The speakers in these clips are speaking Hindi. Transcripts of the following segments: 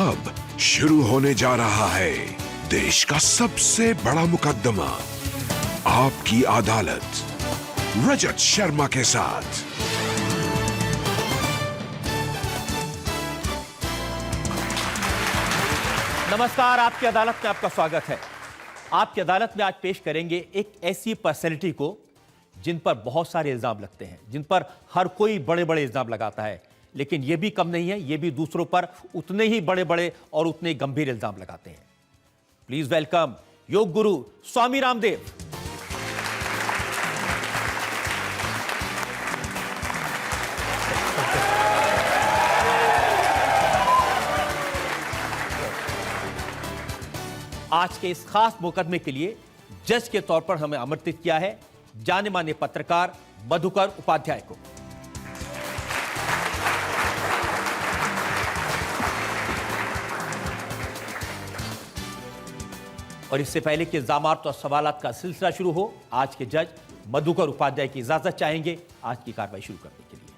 अब शुरू होने जा रहा है देश का सबसे बड़ा मुकदमा, आपकी अदालत, रजत शर्मा के साथ। नमस्कार, आपकी अदालत में आपका स्वागत है। आपकी अदालत में आज पेश करेंगे एक ऐसी पर्सनैलिटी को जिन पर बहुत सारे इल्जाम लगते हैं, जिन पर हर कोई बड़े बड़े इल्जाम लगाता है, लेकिन यह भी कम नहीं है, यह भी दूसरों पर उतने ही बड़े बड़े और उतने गंभीर इल्जाम लगाते हैं। Please welcome yoga guru Swami Ramdev. आज के इस खास मुकदमे के लिए जज के तौर पर हमें आमंत्रित किया है जाने माने पत्रकार मधुकर उपाध्याय को। और इससे पहले कि इल्जामात और सवालात का सिलसिला शुरू हो, आज के जज मधुकर उपाध्याय की इजाजत चाहेंगे आज की कार्रवाई शुरू करने के लिए।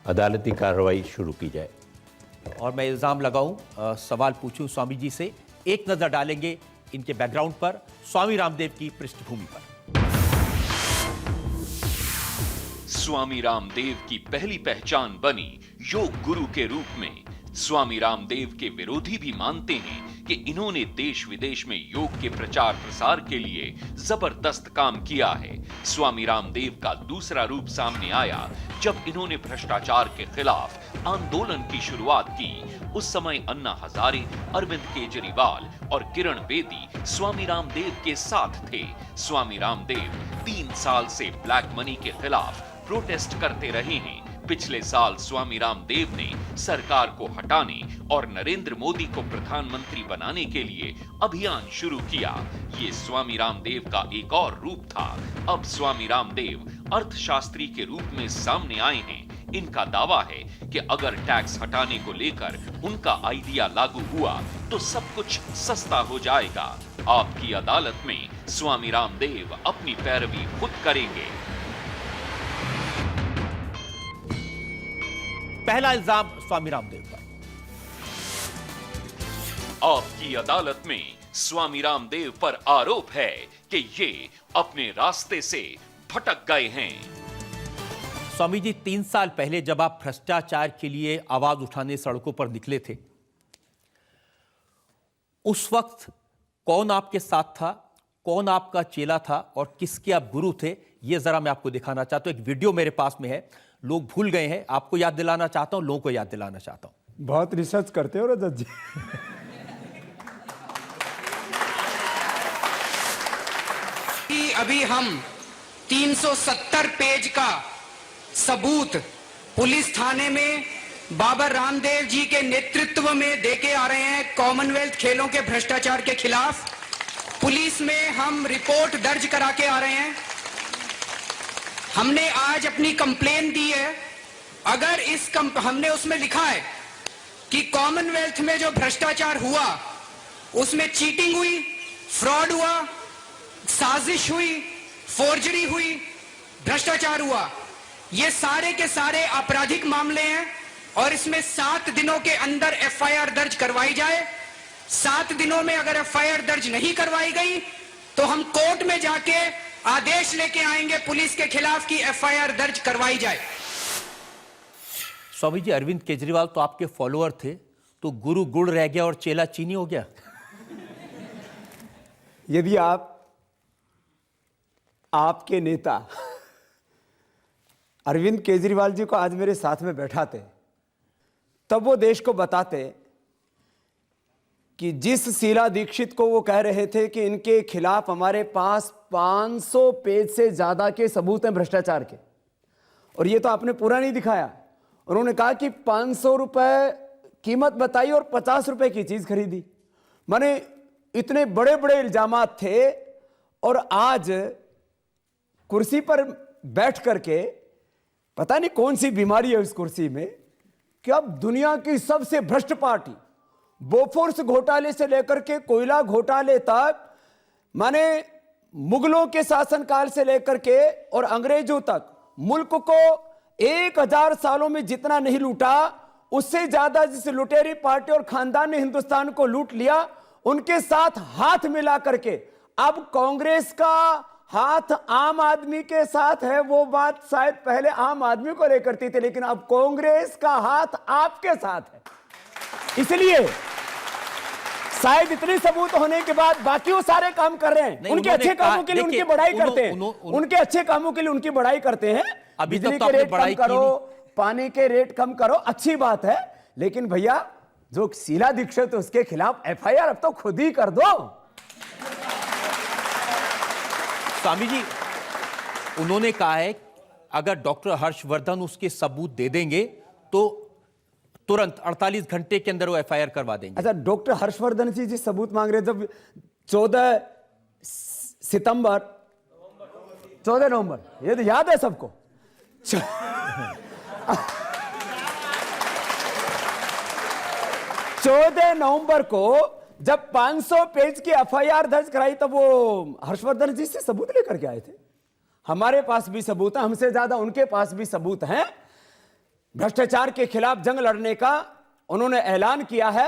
अदालती कार्रवाई शुरू की जाए। और मैं इल्जाम लगाऊं, सवाल पूछूं स्वामी जी से, एक नजर डालेंगे इनके बैकग्राउंड पर, स्वामी रामदेव की पृष्ठभूमि पर। स्वामी रामदेव की पहली पहचान बनी योग गुरु के रूप में। स्वामी रामदेव के विरोधी भी मानते हैं कि इन्होंने देश विदेश में योग के प्रचार प्रसार के लिए जबरदस्त काम किया है। स्वामी रामदेव का दूसरा रूप सामने आया जब इन्होंने भ्रष्टाचार के खिलाफ आंदोलन की शुरुआत की। उस समय अन्ना हजारे, अरविंद केजरीवाल और किरण बेदी स्वामी रामदेव के साथ थे। स्वामी रामदेव 3 साल से ब्लैक मनी के खिलाफ प्रोटेस्ट करते रहे हैं। पिछले साल स्वामी रामदेव ने सरकार को हटाने और नरेंद्र मोदी को प्रधानमंत्री बनाने के लिए अभियान शुरू किया। ये स्वामी रामदेव का एक और रूप था। अब स्वामी रामदेव अर्थशास्त्री के रूप में सामने आए हैं। इनका दावा है कि अगर टैक्स हटाने को लेकर उनका आइडिया लागू हुआ तो सब कुछ सस्ता हो जाएगा। आपकी अदालत में स्वामी रामदेव अपनी पैरवी खुद करेंगे। पहला इल्जाम स्वामी रामदेव पर। आपकी अदालत में स्वामी रामदेव पर आरोप है कि ये अपने रास्ते से भटक गए हैं। स्वामी जी, 3 साल पहले जब आप भ्रष्टाचार के लिए आवाज उठाने सड़कों पर निकले थे, उस वक्त कौन आपके साथ था, कौन आपका चेला था और किसके आप गुरु थे, यह जरा मैं आपको दिखाना चाहता हूं। एक वीडियो मेरे पास में है, लोग भूल गए हैं, आपको याद दिलाना चाहता हूं, लोगों को याद दिलाना चाहता हूं। बहुत रिसर्च करते हो रजत जी। अभी हम 370 पेज का सबूत पुलिस थाने में बाबा रामदेव जी के नेतृत्व में देके आ रहे हैं। कॉमनवेल्थ खेलों के भ्रष्टाचार के खिलाफ पुलिस में हम रिपोर्ट दर्ज करा के आ रहे हैं। हमने आज अपनी कंप्लेन दी है। अगर हमने उसमें लिखा है कि कॉमनवेल्थ में जो भ्रष्टाचार हुआ उसमें चीटिंग हुई, फ्रॉड हुआ, साजिश हुई, फोर्जरी हुई, भ्रष्टाचार हुआ, ये सारे के सारे आपराधिक मामले हैं और इसमें 7 दिनों के अंदर एफआईआर दर्ज करवाई जाए। 7 दिनों में अगर एफआईआर दर्ज नहीं करवाई गई तो हम कोर्ट में जाके आदेश लेके आएंगे पुलिस के खिलाफ की एफआईआर दर्ज करवाई जाए। स्वामी जी, अरविंद केजरीवाल तो आपके फॉलोअर थे, तो गुरु गुड़ रह गया और चेला चीनी हो गया। यदि आपके नेता अरविंद केजरीवाल जी को आज मेरे साथ में बैठाते तब वो देश को बताते कि जिस शीला दीक्षित को वो कह रहे थे कि इनके खिलाफ हमारे पास 500 पेज से ज्यादा के सबूत हैं भ्रष्टाचार के, और ये तो आपने पूरा नहीं दिखाया। उन्होंने कहा कि 500 रुपए कीमत बताई और 50 रुपए की चीज खरीदी। माने इतने बड़े बड़े इल्जामात थे और आज कुर्सी पर बैठ करके पता नहीं कौन सी बीमारी है उस कुर्सी में कि अब दुनिया की सबसे भ्रष्ट पार्टी, बोफोर्स घोटाले से लेकर के कोयला घोटाले तक, माने मुगलों के शासनकाल से लेकर के और अंग्रेजों तक मुल्क को 1000 सालों में जितना नहीं लूटा उससे ज्यादा जिस लुटेरी पार्टी और खानदान ने हिंदुस्तान को लूट लिया, उनके साथ हाथ मिला करके अब कांग्रेस का हाथ आम आदमी के साथ है। वो बात शायद पहले आम आदमी को लेकर करती थी, लेकिन अब कांग्रेस का हाथ आपके साथ है। इसलिए शायद इतने सबूत होने के बाद बाकी वो सारे काम कर रहे हैं। उनके अच्छे कामों के लिए उनकी बड़ाई करते हैं, उनके अच्छे कामों के लिए उनकी बड़ाई करते हैं। अभी बिजली तक तो के आपने रेट कम बड़ाई की करो, नहीं। पानी के रेट कम करो, अच्छी बात है, लेकिन भैया जो शीला दीक्षित उसके खिलाफ एफआईआर अब तो खुद ही कर दो। स्वामी जी, उन्होंने कहा है अगर डॉक्टर हर्षवर्धन उसके सबूत दे देंगे तो तुरंत 48 घंटे के अंदर वो एफआईआर करवा देंगे। अच्छा, डॉक्टर हर्षवर्धन जी जी सबूत मांग रहे, जब 14 नवंबर, ये तो याद है सबको। 14 नवंबर को जब 500 पेज की एफआईआर दर्ज कराई, तब वो हर्षवर्धन जी से सबूत लेकर के आए थे। हमारे पास भी सबूत है, हमसे ज्यादा उनके पास भी सबूत हैं। भ्रष्टाचार के खिलाफ जंग लड़ने का उन्होंने ऐलान किया है,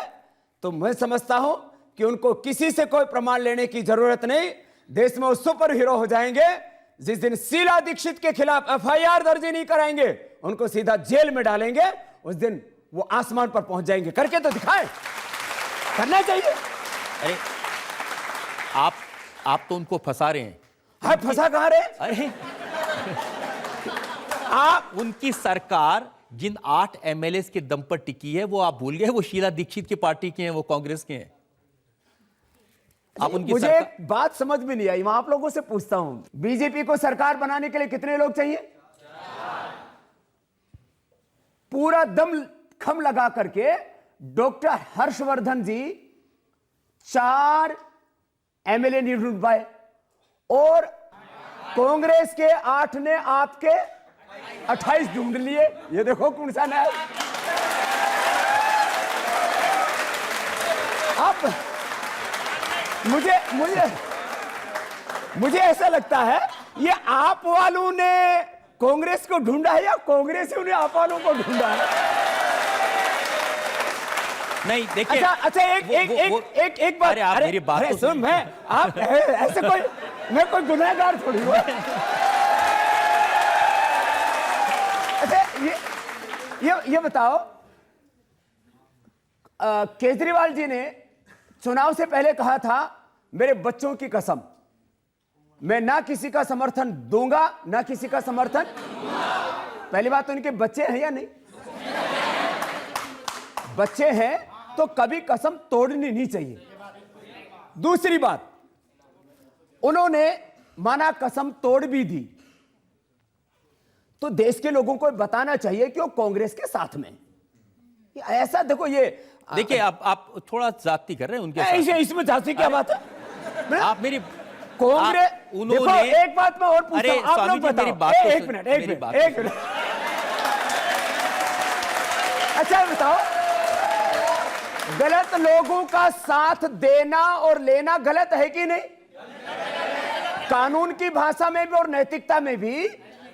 तो मैं समझता हूं कि उनको किसी से कोई प्रमाण लेने की जरूरत नहीं। देश में वो सुपर हीरो हो जाएंगे जिस दिन शीला दीक्षित के खिलाफ एफआईआर दर्ज नहीं कराएंगे, उनको सीधा जेल में डालेंगे, उस दिन वो आसमान पर पहुंच जाएंगे। करके तो दिखाएं, करना चाहिए। अरे आप तो उनको फंसा रहे हैं। हाँ, फंसा कहां रहे? अरे आप, उनकी सरकार जिन 8 एमएलए के दम पर टिकी है, वो आप भूल गए वो शीला दीक्षित की पार्टी के हैं, वो कांग्रेस के हैं। आप उनकी मुझे एक बात समझ में नहीं आई, मैं आप लोगों से पूछता हूं, बीजेपी को सरकार बनाने के लिए कितने लोग चाहिए? पूरा दम खम लगा करके डॉक्टर हर्षवर्धन जी 4 एमएलए नहीं ढूंढ पाए, और कांग्रेस के 8 ने आपके 28 ढूंढ लिए। ये देखो कौन सा न्याय। आप मुझे ऐसा लगता है ये आप वालों ने कांग्रेस को ढूंढा है या कांग्रेस ने आप वालों को ढूंढा है? नहीं, देखिए। अच्छा, एक बात। अरे मेरी बात तो सुन, मैं आप ऐसे मैं कोई गुनहगार थोड़ी हूं। अच्छा, ये बताओ, केजरीवाल जी ने चुनाव से पहले कहा था, मेरे बच्चों की कसम, मैं ना किसी का समर्थन दूंगा ना किसी का समर्थन। पहली बात तो उनके बच्चे हैं या नहीं? बच्चे हैं तो कभी कसम तोड़नी नहीं चाहिए। दूसरी बात, उन्होंने माना कसम तोड़ भी दी, तो देश के लोगों को बताना चाहिए कि वो कांग्रेस के साथ में। ऐसा देखो, ये देखिए आप थोड़ा जाति कर रहे हैं उनके साथ। इसमें जाति क्या बात है? आप मेरी कांग्रेस, देखो एक बात मैं और पूछता हूं, आप लोग बताओ। मेरी बात एक मिनट। अच्छा बताओ, गलत लोगों का साथ देना और लेना गलत है कि नहीं? कानून की भाषा में भी और नैतिकता में भी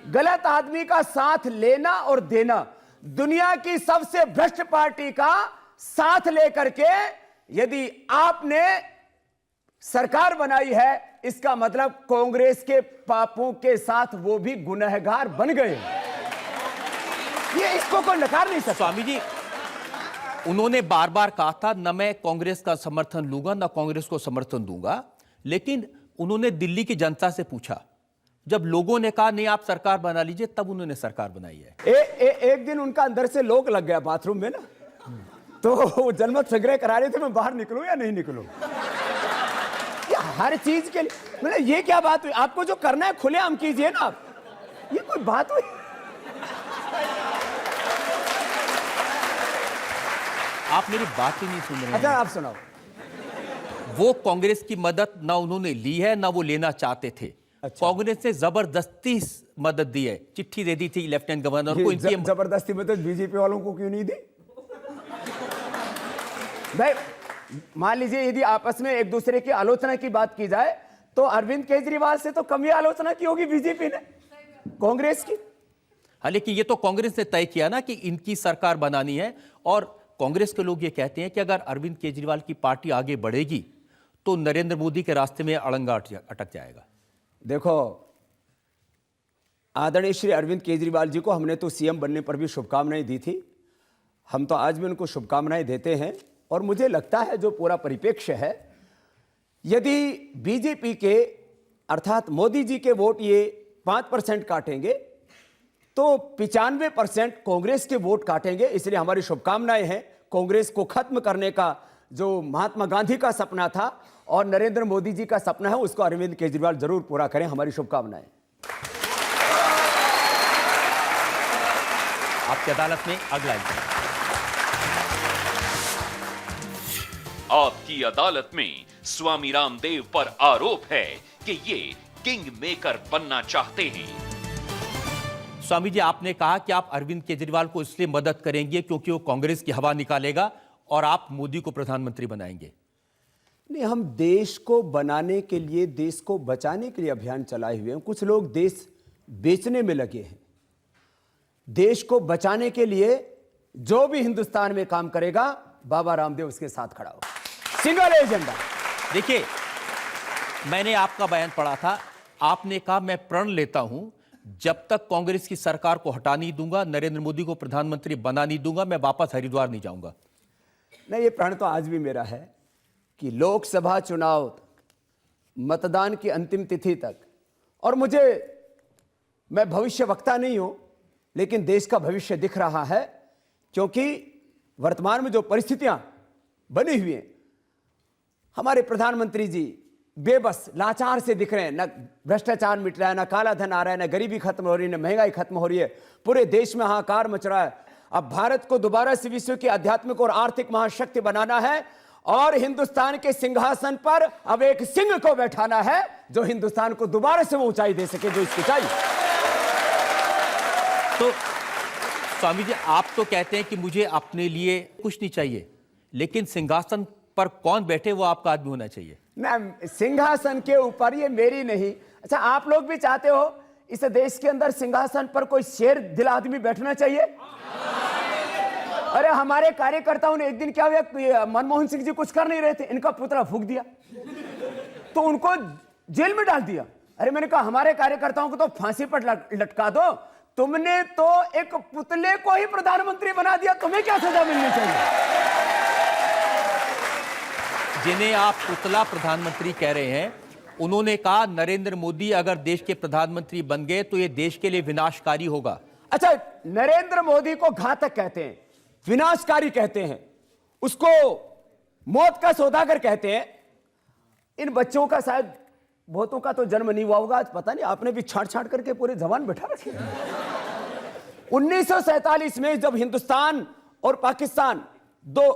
गलत आदमी का साथ लेना और देना। दुनिया की सबसे भ्रष्ट पार्टी का साथ लेकर के यदि आपने सरकार बनाई है, इसका मतलब कांग्रेस के पापों के साथ वो भी गुनहगार बन गए। ये इसको कोई नकार नहीं सकता। स्वामी जी, उन्होंने बार बार कहा था न मैं कांग्रेस का समर्थन लूंगा न कांग्रेस को समर्थन दूंगा, लेकिन उन्होंने दिल्ली की जनता से पूछा, जब लोगों ने कहा नहीं आप सरकार बना लीजिए, तब उन्होंने सरकार बनाई है। एक दिन उनका अंदर से लोक लग गया बाथरूम में ना, तो वो जनमत संग्रह करा रहे थे, मैं बाहर निकलूं या नहीं निकलूं। हर चीज के लिए मतलब ये क्या बात हुई? आपको जो करना है खुलेआम कीजिए ना, आप ये कोई बात हुई? आप मेरी बात ही नहीं सुन रहे हैं। अच्छा आप सुनाओ। वो कांग्रेस की मदद ना उन्होंने ली है ना वो लेना चाहते थे। अच्छा। कांग्रेस ने जबरदस्ती मदद दी है, चिट्ठी दे दी थी लेफ्टिनेंट गवर्नर को। इनकी जबरदस्ती मदद बीजेपी वालों को क्यों नहीं दी? भाई मान लीजिए यदि आपस में एक दूसरे की आलोचना की बात की जाए, तो अरविंद केजरीवाल से तो कम ही आलोचना की होगी बीजेपी ने कांग्रेस की। हाँ, लेकिन ये तो कांग्रेस ने तय किया ना कि इनकी सरकार बनानी है, और कांग्रेस के लोग ये कहते हैं कि अगर अरविंद केजरीवाल की पार्टी आगे बढ़ेगी तो नरेंद्र मोदी के रास्ते में अड़ंगा अटक जाएगा। देखो, आदरणीय श्री अरविंद केजरीवाल जी को हमने तो सीएम बनने पर भी शुभकामनाएं दी थी, हम तो आज भी उनको शुभकामनाएं देते हैं। और मुझे लगता है जो पूरा परिप्रेक्ष्य है, यदि बीजेपी के अर्थात मोदी जी के वोट ये 5% काटेंगे तो 95% कांग्रेस के वोट काटेंगे। इसलिए हमारी शुभकामनाएं हैं। कांग्रेस को खत्म करने का जो महात्मा गांधी का सपना था और नरेंद्र मोदी जी का सपना है, उसको अरविंद केजरीवाल जरूर पूरा करें। हमारी शुभकामनाएं। आपकी अदालत में अगला इंटरव्यू। आपकी अदालत में स्वामी रामदेव पर आरोप है कि ये किंग मेकर बनना चाहते हैं। स्वामी जी, आपने कहा कि आप अरविंद केजरीवाल को इसलिए मदद करेंगे क्योंकि वो कांग्रेस की हवा निकालेगा और आप मोदी को प्रधानमंत्री बनाएंगे। नहीं, हम देश को बनाने के लिए, देश को बचाने के लिए अभियान चलाए हुए हैं। कुछ लोग देश बेचने में लगे हैं। देश को बचाने के लिए जो भी हिंदुस्तान में काम करेगा, बाबा रामदेव उसके साथ खड़ा हो। Single agenda. देखिए, मैंने आपका बयान पढ़ा था, आपने कहा मैं प्रण लेता हूं जब तक कांग्रेस की सरकार को हटा नहीं दूंगा, नरेंद्र मोदी को प्रधानमंत्री बना नहीं दूंगा, मैं वापस हरिद्वार नहीं जाऊंगा। नहीं, ये प्रण तो आज भी मेरा है कि लोकसभा चुनाव तक, मतदान की अंतिम तिथि तक, और मैं भविष्य वक्ता नहीं हूं, लेकिन देश का भविष्य दिख रहा है, क्योंकि वर्तमान में जो परिस्थितियां बनी हुई हैं, हमारे प्रधानमंत्री जी बेबस लाचार से दिख रहे हैं। न भ्रष्टाचार मिट रहा है, न काला धन आ रहा है, न गरीबी खत्म हो रही है, न महंगाई खत्म हो रही है। पूरे देश में हाहाकार मच रहा है। अब भारत को दोबारा से विश्व की आध्यात्मिक और आर्थिक महाशक्ति बनाना है और हिंदुस्तान के सिंहासन पर अब एक सिंह को बैठाना है जो हिंदुस्तान को दोबारा से वो ऊंचाई दे सके जो इसकी चाहिए। तो स्वामी जी, आप तो कहते हैं कि मुझे अपने लिए कुछ नहीं चाहिए, लेकिन सिंहासन पर कौन बैठे वो आपका आदमी होना चाहिए ना। सिंहासन के ऊपर ये मेरी नहीं। अच्छा, आप लोग भी चाहते हो इस देश के अंदर सिंहासन पर कोई शेर दिल आदमी बैठना चाहिए? अरे, हमारे कार्यकर्ताओं ने एक दिन क्या हुआ, मनमोहन सिंह जी कुछ कर नहीं रहे थे, इनका पुतला फूंक दिया तो उनको जेल में डाल दिया। अरे, मैंने कहा हमारे कार्यकर्ताओं को तो फांसी पर लटका दो, तुमने तो एक पुतले को ही प्रधानमंत्री बना दिया, तुम्हें क्या सजा मिलनी चाहिए? जिन्हें आप पुतला प्रधानमंत्री कह रहे हैं, उन्होंने कहा नरेंद्र मोदी अगर देश के प्रधानमंत्री बन गए तो यह देश के लिए विनाशकारी होगा। अच्छा, नरेंद्र मोदी को घातक कहते हैं, विनाशकारी कहते हैं, उसको मौत का सौदागर कहते हैं। इन बच्चों का शायद बहुतों का तो जन्म नहीं हुआ होगा, आज पता नहीं, आपने भी छांट छांट करके पूरे जवान बैठा रखे। 1947 में जब हिंदुस्तान और पाकिस्तान दो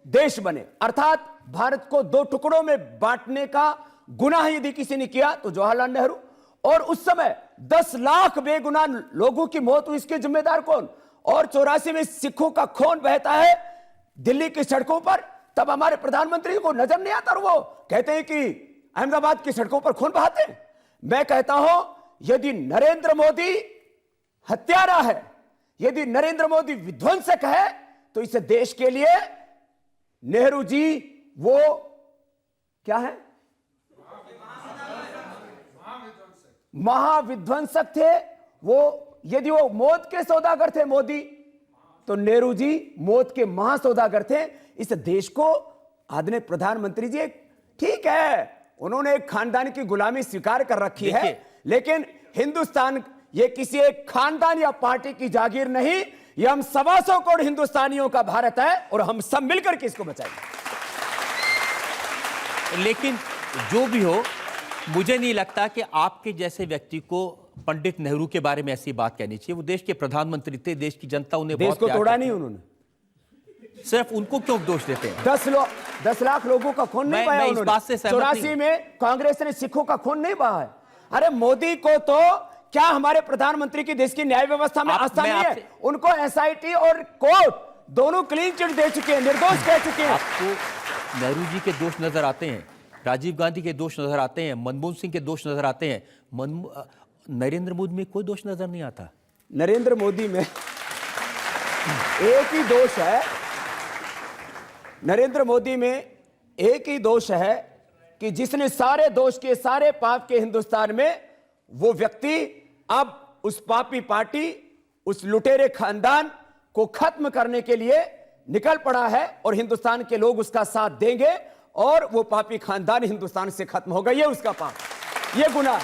देश बने, अर्थात भारत को दो टुकड़ों में बांटने का गुनाह यदि किसी ने किया तो जवाहरलाल नेहरू, और उस समय 10 लाख बेगुनाह लोगों की मौत हुई, इसके जिम्मेदार कौन? और 84 में सिखों का खून बहता है दिल्ली की सड़कों पर, तब हमारे प्रधानमंत्री को नजर नहीं आता और वो कहते हैं कि अहमदाबाद की सड़कों पर खून बहाते हैं। मैं कहता हूं, यदि नरेंद्र मोदी हत्यारा है, यदि नरेंद्र मोदी विध्वंसक है, तो इस देश के लिए नेहरू जी वो क्या है, महाविध्वंसक थे। वो यदि वो मौत के सौदागर थे मोदी, तो नेहरू जी मौत के महासौदागर थे। इस देश को आदरणीय प्रधानमंत्री जी, ठीक है उन्होंने एक खानदान की गुलामी स्वीकार कर रखी है, लेकिन हिंदुस्तान ये किसी एक खानदान या पार्टी की जागीर नहीं, ये हम 125 करोड़ हिंदुस्तानियों का भारत है और हम सब मिलकर के इसको बचाएंगे। लेकिन जो भी हो, मुझे नहीं लगता कि आपके जैसे व्यक्ति को पंडित नेहरू के बारे में ऐसी बात कहनी चाहिए। वो देश के प्रधानमंत्री थे, देश की जनता उन्हें देश बहुत को प्यार तोड़ा करती नहीं है। उन्होंने, सिर्फ उनको क्यों दोष देते हैं? 10 लाख लोगों का खून नहीं बहाया मैं इस बात से सहमत नहीं 84 में कांग्रेस ने सिखों का खून नहीं बहाया। अरे, मोदी को तो क्या हमारे प्रधानमंत्री की देश की न्याय व्यवस्था में आस्था नहीं है? उनको एसआईटी और कोर्ट दोनों क्लीन चिट दे चुके हैं, निर्दोष कह चुके हैं। आपको नेहरू जी के दोष नजर आते हैं, राजीव गांधी के दोष नजर आते हैं, मनमोहन सिंह के दोष नजर आते हैं, नरेंद्र मोदी में कोई दोष नजर नहीं आता। नरेंद्र मोदी में एक ही दोष है, नरेंद्र मोदी में एक ही दोष है कि जिसने सारे दोष के, सारे पाप के हिंदुस्तान में, वो व्यक्ति अब उस पापी पार्टी, उस लुटेरे खानदान को खत्म करने के लिए निकल पड़ा है और हिंदुस्तान के लोग उसका साथ देंगे और वो पापी खानदान हिंदुस्तान से खत्म होगा। ये उसका पाप, ये गुनाह।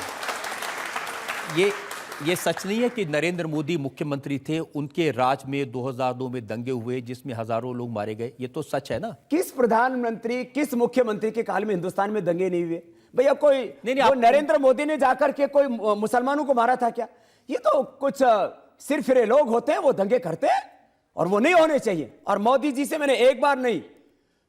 ये सच नहीं है कि नरेंद्र मोदी मुख्यमंत्री थे, उनके राज में 2002 में दंगे हुए जिसमें हजारों लोग मारे गए? ये तो सच है ना। किस प्रधानमंत्री, किस मुख्यमंत्री के काल में हिंदुस्तान में दंगे नहीं हुए भैया? कोई नहीं, वो नरेंद्र मोदी ने जाकर के कोई मुसलमानों को मारा था क्या? ये तो कुछ सिरफिरे लोग होते हैं, वो दंगे करते हैं और वो नहीं होने चाहिए। और मोदी जी से मैंने एक बार नहीं,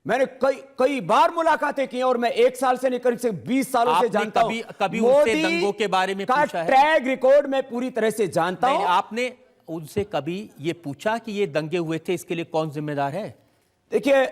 मैंने कई बार मुलाकातें की और मैं 1 साल से नहीं, करीब से 20 सालों से जानता हूं। कभी उनसे दंगों के बारे में पूछा है? ट्रैक रिकॉर्ड मैं पूरी तरह से जानता हूं। आपने उनसे कभी ये पूछा कि ये दंगे हुए थे, इसके लिए कौन जिम्मेदार है? देखिए,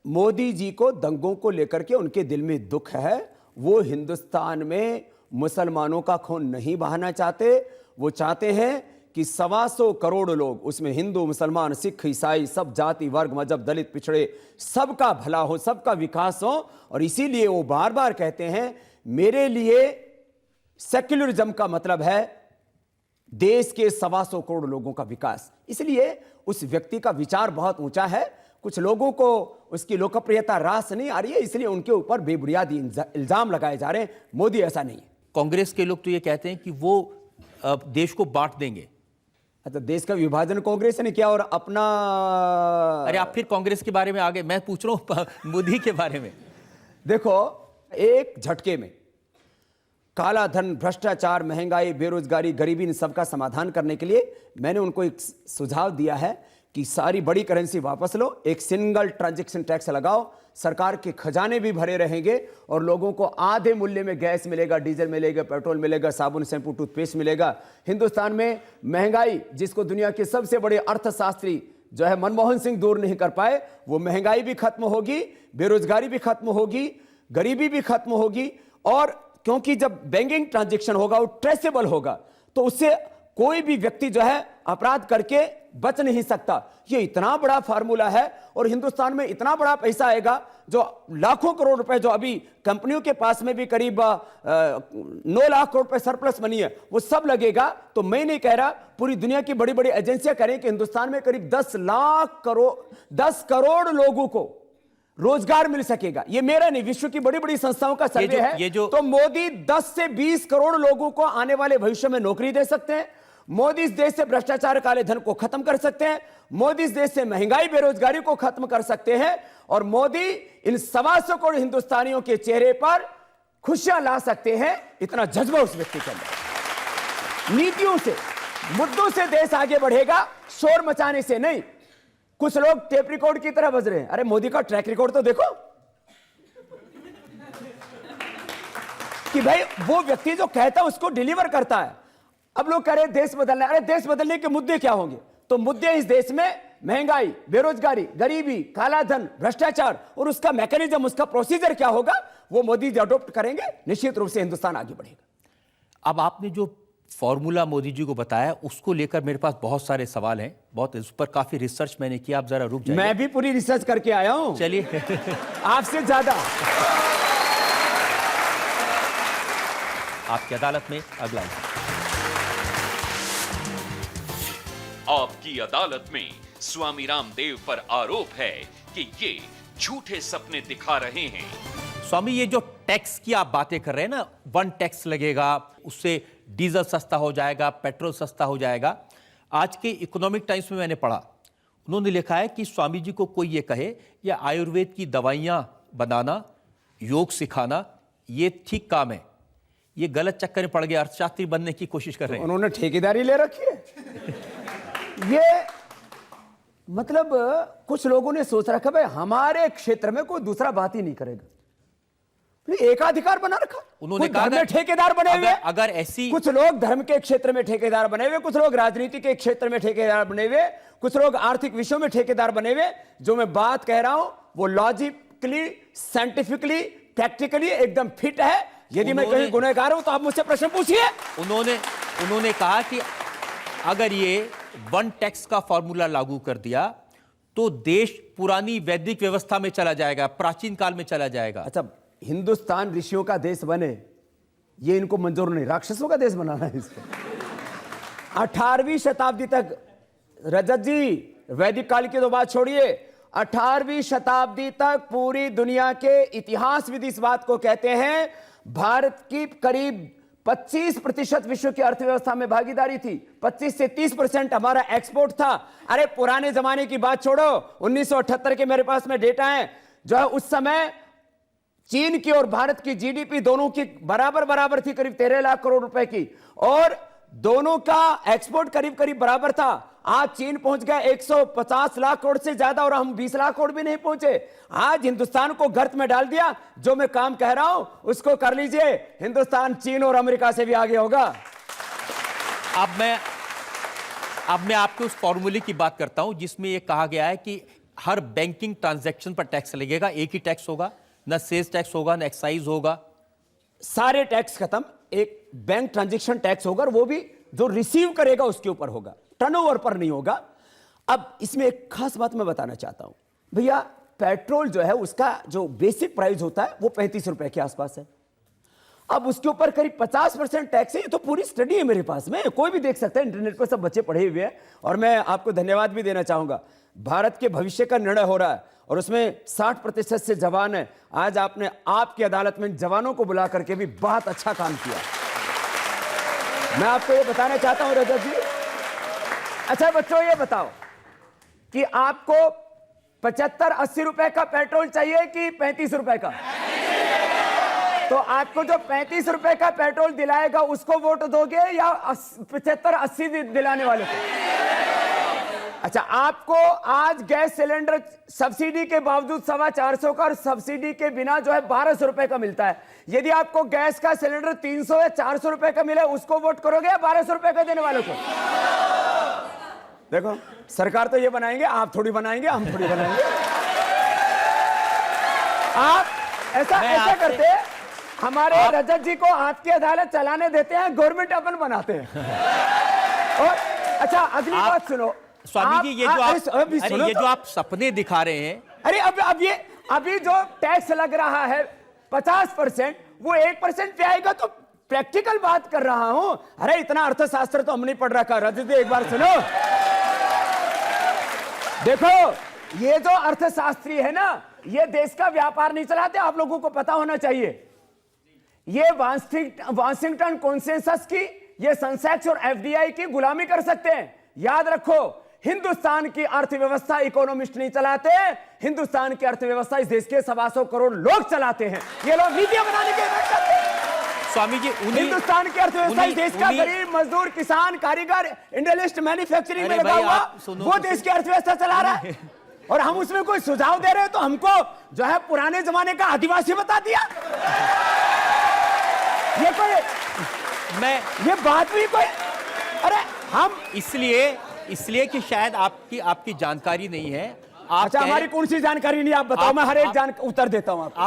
मोदी जी को दंगों को लेकर के उनके दिल में दुख है। वो हिंदुस्तान में मुसलमानों का खून नहीं बहाना चाहते। वो चाहते हैं कि 125 करोड़ लोग, उसमें हिंदू, मुसलमान, सिख, ईसाई, सब जाति, वर्ग, मजहब, दलित, पिछड़े, सबका भला हो, सबका विकास हो। और इसीलिए वो बार बार कहते हैं, मेरे लिए सेक्युलरिज्म का मतलब है देश के 125 करोड़ लोगों का विकास। इसलिए उस व्यक्ति का विचार बहुत ऊंचा है। कुछ लोगों को उसकी लोकप्रियता रास नहीं आ रही है, इसलिए उनके ऊपर बेबुनियादी इल्जाम लगाए जा रहे हैं। मोदी ऐसा नहीं है। कांग्रेस के लोग तो ये कहते हैं कि वो देश को बांट देंगे। अच्छा, देश का विभाजन कांग्रेस ने किया और अपना। अरे आप फिर कांग्रेस के बारे में आगे, मैं पूछ रहा हूं मोदी के बारे में। देखो, एक झटके में काला धन, भ्रष्टाचार, महंगाई, बेरोजगारी, गरीबी, इन सबका समाधान करने के लिए मैंने उनको एक सुझाव दिया है कि सारी बड़ी करेंसी वापस लो, एक सिंगल ट्रांजैक्शन टैक्स लगाओ, सरकार के खजाने भी भरे रहेंगे और लोगों को आधे मूल्य में गैस मिलेगा, डीजल मिलेगा, पेट्रोल मिलेगा, साबुन, शैम्पू, टूथपेस्ट मिलेगा। हिंदुस्तान में महंगाई, जिसको दुनिया के सबसे बड़े अर्थशास्त्री जो है मनमोहन सिंह दूर नहीं कर पाए, वो महंगाई भी खत्म होगी, बेरोजगारी भी खत्म होगी, गरीबी भी खत्म होगी। और क्योंकि जब बैंकिंग ट्रांजैक्शन होगा वो ट्रेसेबल होगा, तो उससे कोई भी व्यक्ति जो है अपराध करके बच नहीं सकता। ये इतना बड़ा फार्मूला है और हिंदुस्तान में इतना बड़ा पैसा आएगा, जो लाखों करोड़ रुपए जो अभी कंपनियों के पास में भी करीब 9 लाख करोड़ रुपए सरप्लस मनी है, वो सब लगेगा। तो मैं नहीं कह रहा, पूरी दुनिया की बड़ी बड़ी एजेंसियां करें कि हिंदुस्तान में करीब 10 करोड़ लोगों को रोजगार मिल सकेगा। ये मेरा नहीं, विश्व की बड़ी बड़ी संस्थाओं का सर्वे है। तो मोदी 10 से 20 करोड़ लोगों को आने वाले भविष्य में नौकरी दे सकते हैं। मोदी इस देश से भ्रष्टाचार, काले धन को खत्म कर सकते हैं। मोदी इस देश से महंगाई, बेरोजगारी को खत्म कर सकते हैं। और मोदी इन 125 करोड़ हिंदुस्तानियों के चेहरे पर खुशियां ला सकते हैं। इतना जज्बा उस व्यक्ति के अंदर। नीतियों से, मुद्दों से देश आगे बढ़ेगा, शोर मचाने से नहीं। कुछ लोग टेप रिकॉर्ड की तरह बज रहे हैं। अरे मोदी का ट्रैक रिकॉर्ड तो देखो कि भाई वो व्यक्ति जो कहता है उसको डिलीवर करता है। अब लोग कह रहे हैं देश बदलना। अरे देश बदलने के मुद्दे क्या होंगे? तो मुद्दे इस देश में महंगाई, बेरोजगारी, गरीबी, काला धन, भ्रष्टाचार, और उसका मैकेनिज्म, उसका प्रोसीजर क्या होगा, वो मोदी जी अडॉप्ट करेंगे। निश्चित रूप से हिंदुस्तान आगे बढ़ेगा। अब आपने जो फॉर्मूला मोदी जी को बताया, उसको लेकर मेरे पास बहुत सारे सवाल हैं, बहुत इस पर काफी रिसर्च मैंने किया। आप जरा रुक जाइए। मैं भी पूरी रिसर्च करके आया हूं। चलिए आपसे ज्यादा। आपकी अदालत में अगला। आपकी अदालत में स्वामी रामदेव पर आरोप है कि ये झूठे सपने दिखा रहे हैं। स्वामी, ये जो टैक्स की आप बातें कर रहे हैं ना, 1 टैक्स लगेगा, उससे डीजल सस्ता हो जाएगा, पेट्रोल सस्ता हो जाएगा। आज के इकोनॉमिक टाइम्स में मैंने पढ़ा, उन्होंने लिखा है कि स्वामी जी को कोई ये कहे या आयुर्वेद की दवाइयां बनाना, योग सिखाना, ये ठीक काम है, ये गलत चक्कर में पड़ गए, अर्थशास्त्री बनने की कोशिश कर रहे हैं। उन्होंने ठेकेदारी ले रखी है। ये मतलब कुछ लोगों ने सोच रखा भाई हमारे क्षेत्र में कोई दूसरा बात ही नहीं करेगा, एकाधिकार बना रखा। उन्होंने कहा धर्म में ठेकेदार बने हुए, अगर ऐसी कुछ लोग धर्म के क्षेत्र में ठेकेदार बने हुए, कुछ लोग राजनीति के क्षेत्र में ठेकेदार बने हुए, कुछ लोग आर्थिक विषयों में ठेकेदार बने हुए। जो मैं बात कह रहा हूं वो लॉजिकली, साइंटिफिकली, प्रैक्टिकली एकदम फिट है। यदि मैं कहीं गुनहगार हूं तो आप मुझसे प्रश्न पूछिए। उन्होंने कहा कि अगर ये वन टैक्स का फॉर्मूला लागू कर दिया तो देश पुरानी वैदिक व्यवस्था में चला जाएगा, प्राचीन काल में चला जाएगा। अच्छा, हिंदुस्तान ऋषियों का देश बने, ये इनको मंजूर नहीं, राक्षसों का देश बनाना है इसको। 18वीं शताब्दी तक, रजत जी वैदिक काल की तो बात छोड़िए, 18वीं शताब्दी तक पूरी दुनिया के इतिहासविद इस बात को कहते हैं, भारत की करीब 25% विश्व की अर्थव्यवस्था में भागीदारी थी, 25 से 30% हमारा एक्सपोर्ट था। अरे पुराने जमाने की बात छोड़ो, 1978 के मेरे पास में डेटा है, जो है उस समय चीन की और भारत की जीडीपी दोनों की बराबर थी, करीब 13 लाख करोड़ रुपए की, और दोनों का एक्सपोर्ट करीब करीब बराबर था। आज चीन पहुंच गया 150 लाख करोड़ से ज्यादा और हम 20 लाख करोड़ भी नहीं पहुंचे। आज हिंदुस्तान को गर्त में डाल दिया। जो मैं काम कह रहा हूं उसको कर लीजिए, हिंदुस्तान चीन और अमेरिका से भी आगे होगा। अब मैं आपके उस फॉर्मूले की बात करता हूं जिसमें यह कहा गया है कि हर बैंकिंग ट्रांजैक्शन पर टैक्स लगेगा, एक ही टैक्स होगा, ना सेल्स टैक्स होगा, ना एक्साइज होगा, सारे टैक्स खत्म, एक बैंक ट्रांजैक्शन टैक्स होगा, और वो भी जो रिसीव करेगा उसके ऊपर होगा, टर्नओवर पर नहीं होगा। अब इसमें एक खास बात मैं बताना चाहता हूं भैया, पेट्रोल जो है उसका जो बेसिक प्राइस होता है वो 35 रुपए के आसपास है। अब उसके ऊपर करीब 50% टैक्स है। ये तो पूरी स्टडी है मेरे पास में, कोई भी देख सकता है, इंटरनेट पर सब बच्चे पढ़े हुए हैं। और मैं आपको धन्यवाद भी देना चाहूंगा, भारत के भविष्य का निर्णय हो रहा है और उसमें 60% से जवान है। आज आपने आपकी अदालत में जवानों को बुला करके भी बहुत अच्छा काम किया। मैं आपको ये बताना चाहता हूं रजत जी। अच्छा बच्चों, ये बताओ कि आपको 75-80 रुपए का पेट्रोल चाहिए कि 35 रुपए का? तो आपको जो 35 रुपए का पेट्रोल दिलाएगा उसको वोट दोगे या 75-80 दिलाने वाले को? अच्छा, आपको आज गैस सिलेंडर सब्सिडी के बावजूद 450 का और सब्सिडी के बिना जो है 1200 रुपए का मिलता है। यदि आपको गैस का सिलेंडर 300 या 400 रुपए का मिले उसको वोट करोगे या 1200 रुपए का देने वालों को? देखो, सरकार तो ये बनाएंगे, आप थोड़ी बनाएंगे, हम थोड़ी बनाएंगे। आप ऐसा करते हैं, हमारे रजत जी को आपकी अदालत चलाने देते हैं, गवर्नमेंट अपन बनाते हैं। और अच्छा, अगली बात सुनो स्वामी जी, ये जो आप सपने दिखा रहे हैं, अरे अभी जो टैक्स लग रहा है 50%, वो 1% पे आएगा। तो प्रैक्टिकल बात कर रहा हूं। अरे इतना अर्थशास्त्र तो हम नहीं पढ़ रखा। रजत जी एक बार सुनो, देखो ये जो अर्थशास्त्री है ना, ये देश का व्यापार नहीं चलाते, आप लोगों को पता होना चाहिए। ये वाशिंगटन कॉन्सेंसस की, ये सेंसेक्स और एफडीआई की गुलामी कर सकते हैं। याद रखो, हिंदुस्तान की अर्थव्यवस्था इकोनॉमिस्ट नहीं चलाते, हिंदुस्तान की अर्थव्यवस्था इस देश के 125 करोड़ लोग चलाते हैं। ये लोग नीतियां बनाने के लिए करते हैं। स्वामी जी, हिंदुस्तान की अर्थव्यवस्था इस देश का गरीब मजदूर, किसान, कारीगर, इंडस्ट्रियलिस्ट, मैन्युफैक्चरिंग में लगा हुआ, वो देश की अर्थव्यवस्था चला रहा है। और हम उसमें कोई सुझाव दे रहे हैं तो हमको जो है पुराने जमाने का आदिवासी बता दिया। ये बात भी कोई, अरे हम इसलिए कि शायद आपकी जानकारी नहीं है। अच्छा, हमारी कौन सी जानकारी नहीं, आप बताओ, मैं हर एक उत्तर देता हूं आपको।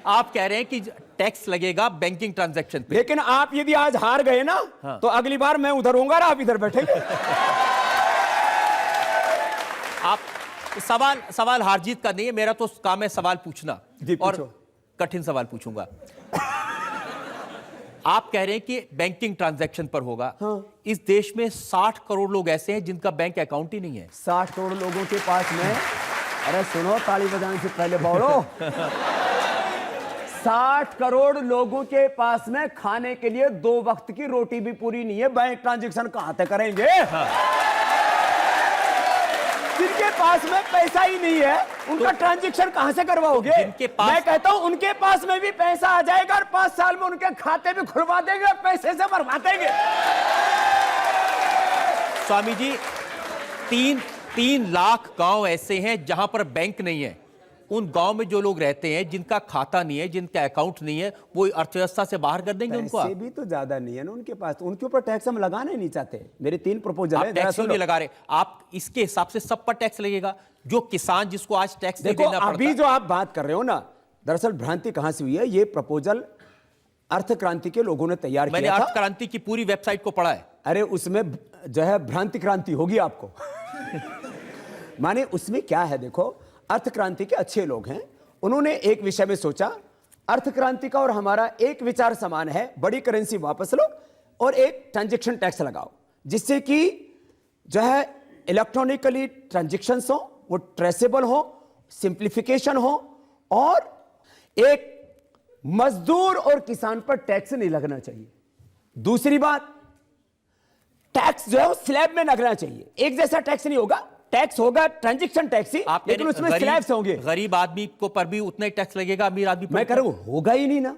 आप कह रहे हैं कि टैक्स लगेगा बैंकिंग ट्रांजैक्शन पे, लेकिन आप यदि आज हार गए ना, हाँ, तो अगली बार मैं उधर होऊंगा और आप इधर बैठेंगे। आप सवाल हार जीत का नहीं है, मेरा तो काम है सवाल पूछना, और कठिन सवाल पूछूंगा। आप कह रहे हैं कि बैंकिंग ट्रांजैक्शन पर होगा। हाँ। इस देश में 60 करोड़ लोग ऐसे हैं जिनका बैंक अकाउंट ही नहीं है। 60 करोड़ लोगों के पास में, अरे सुनो, ताली बजाने से पहले बोलो। 60 करोड़ लोगों के पास में खाने के लिए 2 वक्त की रोटी भी पूरी नहीं है, बैंक ट्रांजैक्शन कहां तक करेंगे? हाँ। जिनके पास में पैसा ही नहीं है उनका ट्रांजैक्शन कहां से करवाओगे? मैं कहता हूं उनके पास में भी पैसा आ जाएगा और 5 साल में उनके खाते भी खुलवा देंगे, पैसे से भरवा देंगे। स्वामी जी, 3 लाख गांव ऐसे हैं जहां पर बैंक नहीं है। उन गांव में जो लोग रहते हैं, जिनका खाता नहीं है, जिनका अकाउंट नहीं है, वो अर्थव्यवस्था से बाहर कर देंगे उनको। पैसे भी तो ज्यादा नहीं है ना उनके पास, उनके ऊपर टैक्स हम लगाना ही नहीं चाहते। मेरे 3 प्रपोजल है। टैक्स नहीं लगा रहे आप, इसके हिसाब से सब पर टैक्स लगेगा। जो किसान जिसको आज टैक्स देखो, देना पड़ता, अभी जो आप बात कर रहे हो ना, दरअसल भ्रांति कहां से हुई है? ये प्रपोजल अर्थ क्रांति के लोगों ने तैयार किया था। मैंने अर्थ क्रांति की पूरी वेबसाइट को पढ़ा है। अरे उसमें जो है भ्रांति क्रांति होगी आपको। माने उसमें क्या है, देखो अर्थ क्रांति के अच्छे लोग हैं, उन्होंने एक विषय में सोचा अर्थ क्रांति का और हमारा एक विचार समान है, बड़ी करेंसी वापस लो और एक ट्रांजैक्शन टैक्स लगाओ, जिससे कि जो है इलेक्ट्रॉनिकली ट्रांजैक्शंस हो, वो ट्रेसेबल हो, सिंप्लीफिकेशन हो और एक मजदूर और किसान पर टैक्स नहीं लगना चाहिए। दूसरी बात, टैक्स जो है वो स्लैब में लगना चाहिए, एक जैसा टैक्स नहीं होगा, टैक्स होगा ट्रांजैक्शन टैक्स ही, लेकिन उसमें स्लैब्स होंगे। गरीब आदमी को पर भी उतना ही टैक्स लगेगा, अमीर आदमी पर। मैं कह रहा हूं होगा ही नहीं ना,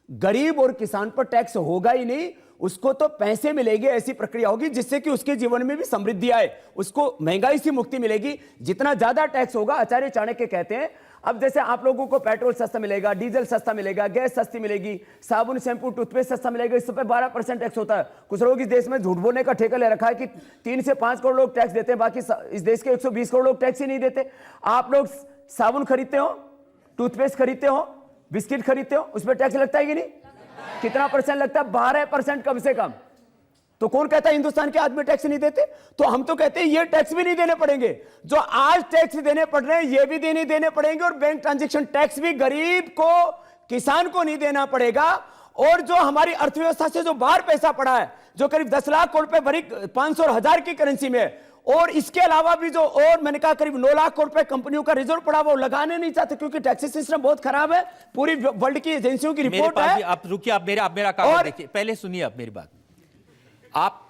गरीब और किसान पर टैक्स होगा ही नहीं, उसको तो पैसे मिलेंगे, ऐसी प्रक्रिया होगी जिससे कि उसके जीवन में भी समृद्धि आए, उसको महंगाई से मुक्ति मिलेगी। जितना ज्यादा टैक्स होगा, आचार्य चाणक्य कहते हैं, अब जैसे आप लोगों को पेट्रोल सस्ता मिलेगा, डीजल सस्ता मिलेगा, गैस सस्ती मिलेगी, साबुन शैंपू टूथपेस्ट सस्ता मिलेगा, इस पर 12% टैक्स होता है। कुछ लोग इस देश में झूठ बोलने का ठेका ले रखा है कि 3 से 5 करोड़ लोग टैक्स देते हैं, बाकी इस देश के 120 करोड़ लोग टैक्स ही नहीं देते। आप लोग साबुन खरीदते हो, टूथपेस्ट खरीदते हो, बिस्किट खरीदते हो, उस पर टैक्स लगता है कि नहीं? कितना परसेंट लगता है? 12% कम से कम। तो कौन कहता है हिंदुस्तान के आदमी टैक्स नहीं देते? तो हम तो कहते हैं ये टैक्स भी नहीं देने पड़ेंगे, जो आज टैक्स देने पड़ रहे हैं ये भी देने पड़ेंगे, और बैंक ट्रांजैक्शन टैक्स भी गरीब को, किसान को नहीं देना पड़ेगा। और जो हमारी अर्थव्यवस्था से जो बाहर पैसा पड़ा है, जो करीब 10 लाख करोड़ रुपए भरी 500 और 1000 की करेंसी में, और इसके अलावा भी जो और मैंने कहा करीब 9 लाख करोड़ रुपए कंपनियों का रिजर्व पड़ा, वो लगाने नहीं चाहते क्योंकि टैक्स सिस्टम बहुत खराब है। पूरी वर्ल्ड की एजेंसियों की रिपोर्ट है। आप रुकिए, आप मेरा कागज देखिए, पहले सुनिए आप मेरी बात। आप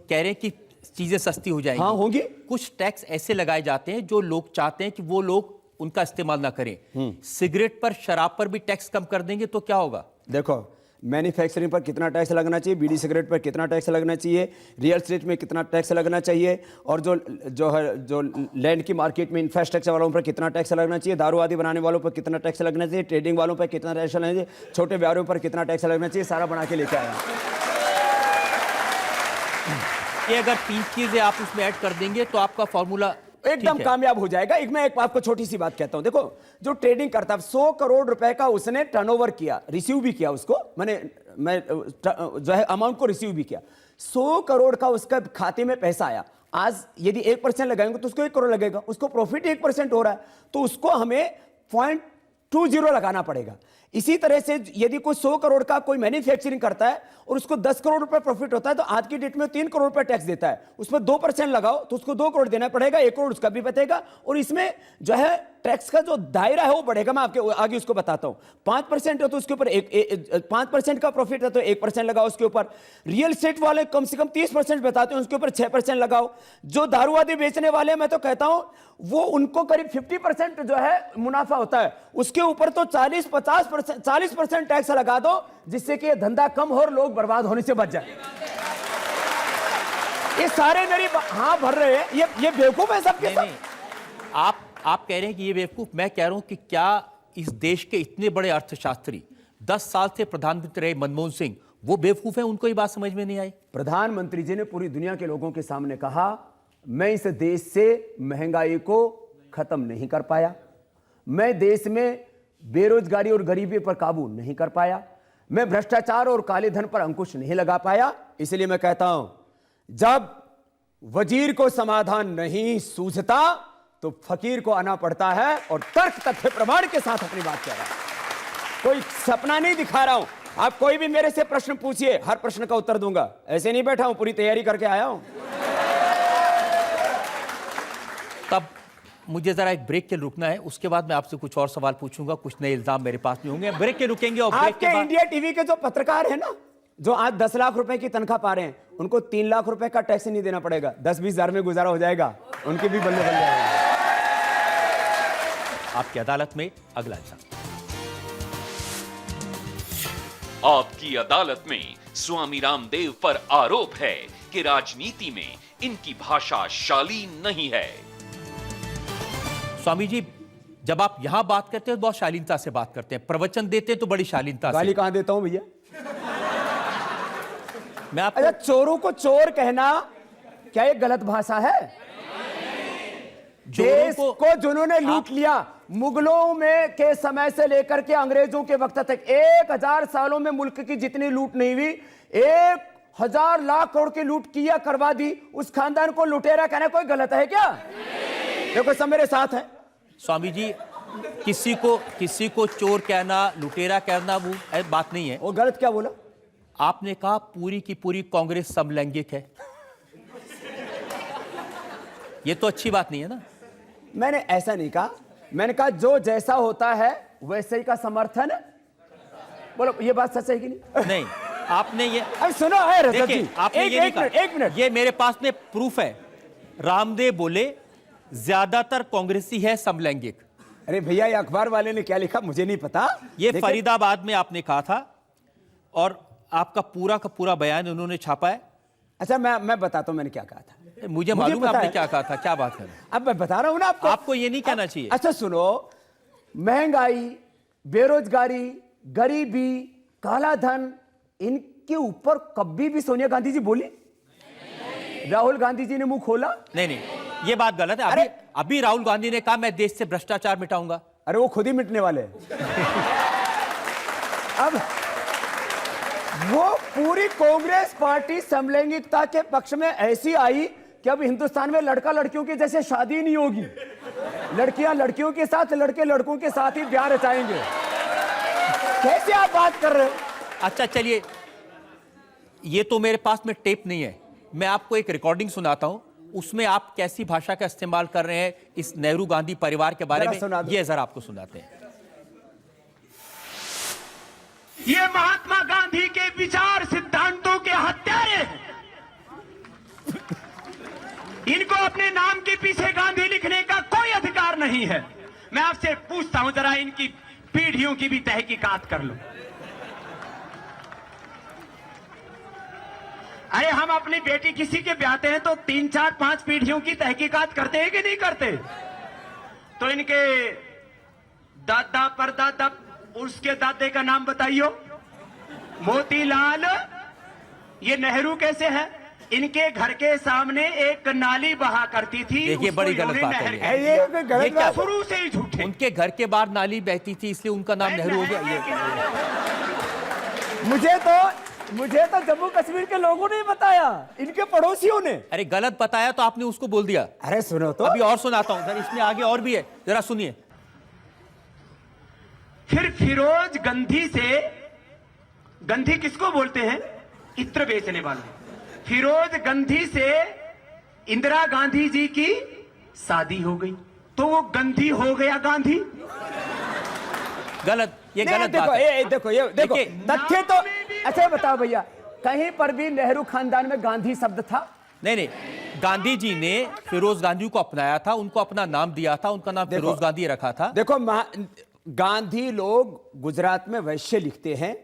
कह रहे हैं कि चीजें सस्ती हो जाएंगी। हाँ, होंगी। कुछ टैक्स ऐसे लगाए जाते हैं जो लोग चाहते हैं कि वो लोग उनका इस्तेमाल ना करें। सिगरेट पर, शराब पर भी टैक्स कम कर देंगे तो क्या होगा? देखो, मैन्युफैक्चरिंग पर कितना टैक्स लगना चाहिए, बीड़ी सिगरेट पर कितना टैक्स लगना चाहिए, रियल एस्टेट में कितना टैक्स लगना चाहिए, और जो लैंड की मार्केट में इंफ्रास्ट्रक्चर वालों पर कितना टैक्स लगना चाहिए, दारू आदि बनाने वालों पर कितना टैक्स लगना चाहिए, ट्रेडिंग वालों पर कितना टैक्स लगना चाहिए, छोटे व्यापारियों पर कितना टैक्स लगना चाहिए, सारा बना के लेके आया। ये अगर 3 चीजें आप उसमें ऐड कर देंगे तो आपका फॉर्मूला एकदम कामयाब हो जाएगा। मैं एक आपको छोटी सी बात कहता हूं, देखो जो ट्रेडिंग करता है, 100 करोड़ रुपए का उसने टर्नओवर किया, रिसीव भी किया उसको, मैं जो है अमाउंट को रिसीव भी किया, 100 करोड़ का उसका खाते में पैसा आया। आज यदि 1% लगाएंगे तो उसको 1 करोड़ लगेगा, उसको प्रॉफिट 1% हो रहा है, तो उसको हमें 0.20 लगाना पड़ेगा। इसी तरह से यदि कोई 100 करोड़ का कोई मैन्युफैक्चरिंग करता है और उसको 10 करोड़ रुपए प्रॉफिट होता है, तो आज की डेट में 3 करोड़ रुपए टैक्स देता है, उसमें 2% लगाओ तो उसको 2 करोड़ देना पड़ेगा, 1 करोड़ उसका भी बचेगा, और इसमें जो है टैक्स का जो दायरा है वो बढ़ेगा। मैं आपके आगे उसको बताता हूं। 5% है तो उसके ऊपर 5% का प्रॉफिट है तो 1% लगाओ उसके ऊपर। रियल एस्टेट वाले कम से कम 30% बताते हैं, उसके ऊपर 6% लगाओ। जो दारू आदि बेचने वाले, मैं तो कहता हूं वो उनको करीब 50% जो है मुनाफा होता है, उसके ऊपर तो 40% टैक्स लगा दो, जिससे कि ये धंधा कम हो और लोग बर्बाद होने से बच जाए। ये सारे मेरी हाँ भर रहे हैं, ये बेवकूफ है सबके सब। आप कह रहे हैं कि ये बेवकूफ, मैं कह रहा हूं कि क्या इस देश के इतने बड़े अर्थशास्त्री 10 साल से प्रधानमंत्री रहे मनमोहन सिंह, वो बेवकूफ हैं, उनको ये बात समझ में नहीं आई? प्रधानमंत्री जी ने पूरी दुनिया के लोगों के सामने कहा, मैं इस देश से महंगाई को खत्म नहीं कर पाया, मैं देश में बेरोजगारी और गरीबी पर काबू नहीं कर पाया, मैं भ्रष्टाचार और काले धन पर अंकुश नहीं लगा पाया। इसलिए मैं कहता हूं, जब वजीर को समाधान नहीं सूझता तो फकीर को आना पड़ता है, और तर्क तथ्य प्रमाण के साथ अपनी बात कह रहा हूं, कोई सपना नहीं दिखा रहा हूं। आप कोई भी मेरे से प्रश्न पूछिए, हर प्रश्न का उत्तर दूंगा, ऐसे नहीं बैठा हूं, पूरी तैयारी करके आया हूं। तब मुझे जरा एक ब्रेक के लिए रुकना है, उसके बाद मैं आपसे कुछ और सवाल पूछूंगा, कुछ नए इल्जाम मेरे पास नहीं होंगे। ब्रेक के रुकेंगे और ब्रेक के बाद इंडिया टीवी के जो पत्रकार है ना, जो आज 10 लाख रुपए की तनख्वाह पा रहे हैं, उनको 3 लाख रुपए का टैक्स नहीं देना पड़ेगा, 10-20 हजार में गुजारा हो जाएगा, उनके भी बल्ले बल्ले आएगा। आपकी अदालत में अगला इल्जाम। आपकी अदालत में स्वामी रामदेव पर आरोप है कि राजनीति में इनकी भाषा शालीन नहीं है। स्वामी जी, जब आप यहां बात करते हैं तो बहुत शालीनता से बात करते हैं, प्रवचन देते हैं तो बड़ी शालीनता से। गाली कहां देता हूं भैया? मैं आपको अच्छा, चोरों को चोर कहना क्या एक गलत भाषा है? देश को जिन्होंने लूट लिया, मुगलों में के समय से लेकर के अंग्रेजों के वक्त तक 1000 सालों में मुल्क की जितनी लूट नहीं हुई, एक 1000 लाख करोड़ की लूट किया करवा दी, उस खानदान को लुटेरा कहना कोई गलत है क्या? देखो सब मेरे साथ है। स्वामी जी, किसी को चोर कहना, लुटेरा कहना वो बात नहीं है। वो गलत क्या बोला? आपने कहा पूरी की पूरी कांग्रेस समलैंगिक है, ये तो अच्छी बात नहीं है ना। मैंने ऐसा नहीं कहा, मैंने कहा जो जैसा होता है वैसे ही का समर्थन। बोलो ये बात सच है कि नहीं? नहीं, आपने ये अरे सुनो है रजत जी, आपने ये नहीं कहा। एक मिनट, ये मेरे पास में प्रूफ है। रामदेव बोले ज्यादातर कांग्रेसी है समलैंगिक। अरे भैया ये अखबार वाले ने क्या लिखा मुझे नहीं पता। ये फरीदाबाद में आपने कहा था और आपका पूरा का पूरा बयान उन्होंने छापा है। अच्छा मैं बताता हूं मैंने क्या कहा था। मुझे मालूम है आपने क्या कहा था, क्या बात है। अब मैं बता रहा हूं ना आपको। आपको ये नहीं कहना चाहिए। अच्छा सुनो, महंगाई, बेरोजगारी, गरीबी, काला धन, इनके ऊपर कभी भी सोनिया गांधी जी बोली? राहुल गांधी जी ने मुंह खोला? नहीं, ये बात गलत है। अभी राहुल गांधी ने कहा मैं देश से भ्रष्टाचार मिटाऊंगा। अरे वो खुद ही मिटने वाले हैं। अब वो पूरी कांग्रेस पार्टी समलैंगिकता के पक्ष में ऐसी आई कि अब हिंदुस्तान में लड़का लड़कियों की जैसे शादी नहीं होगी, लड़कियां लड़कियों के साथ, लड़के लड़कों के साथ ही ब्याह रचाएंगे। कैसे आप बात कर रहे हो? अच्छा चलिए, ये तो मेरे पास में टेप नहीं है, मैं आपको एक रिकॉर्डिंग सुनाता हूं, उसमें आप कैसी भाषा का इस्तेमाल कर रहे हैं इस नेहरू गांधी परिवार के बारे में, ये जरा आपको सुनाते हैं। ये महात्मा गांधी के विचार सिद्धांतों के हत्यारे हैं। इनको अपने नाम के पीछे गांधी लिखने का कोई अधिकार नहीं है। मैं आपसे पूछता हूं, जरा इनकी पीढ़ियों की भी तहकीकात कर लो। अरे हम अपनी बेटी किसी के ब्याहते हैं तो 3, 4, 5 पीढ़ियों की तहकीकात करते हैं कि नहीं करते? तो इनके दादा परदादा, उसके दादे का नाम बताइयो। मोतीलाल, ये नेहरू कैसे है? इनके घर के सामने एक नाली बहा करती थी। देखिए बड़ी गलत बात है ये क्या? शुरू से ही झूठे। उनके घर के बाहर नाली बहती थी इसलिए उनका नाम नेहरू हो गया। मुझे तो जम्मू कश्मीर के लोगों ने बताया, इनके पड़ोसियों ने। अरे गलत बताया तो आपने उसको बोल दिया। अरे सुनो तो, अभी और सुनाता हूं, इसमें आगे और भी है, जरा सुनिए। फिर फिरोज गंधी से, गंधी किसको बोलते हैं? इत्र बेचने वाले। फिरोज गंधी से इंदिरा गांधी जी की शादी हो गई तो वो गंधी हो गया गांधी। गलत, ये नहीं, गलत देखो, बात है। देखो तथ्य तो अच्छा बताओ भैया, कहीं पर भी नेहरू खानदान में गांधी शब्द था? नहीं, गांधी जी ने फिरोज गांधी को अपनाया था, उनको अपना नाम दिया था, उनका नाम फिरोज गांधी रखा था। देखो गांधी लोग गुजरात में वैश्य लिखते हैं,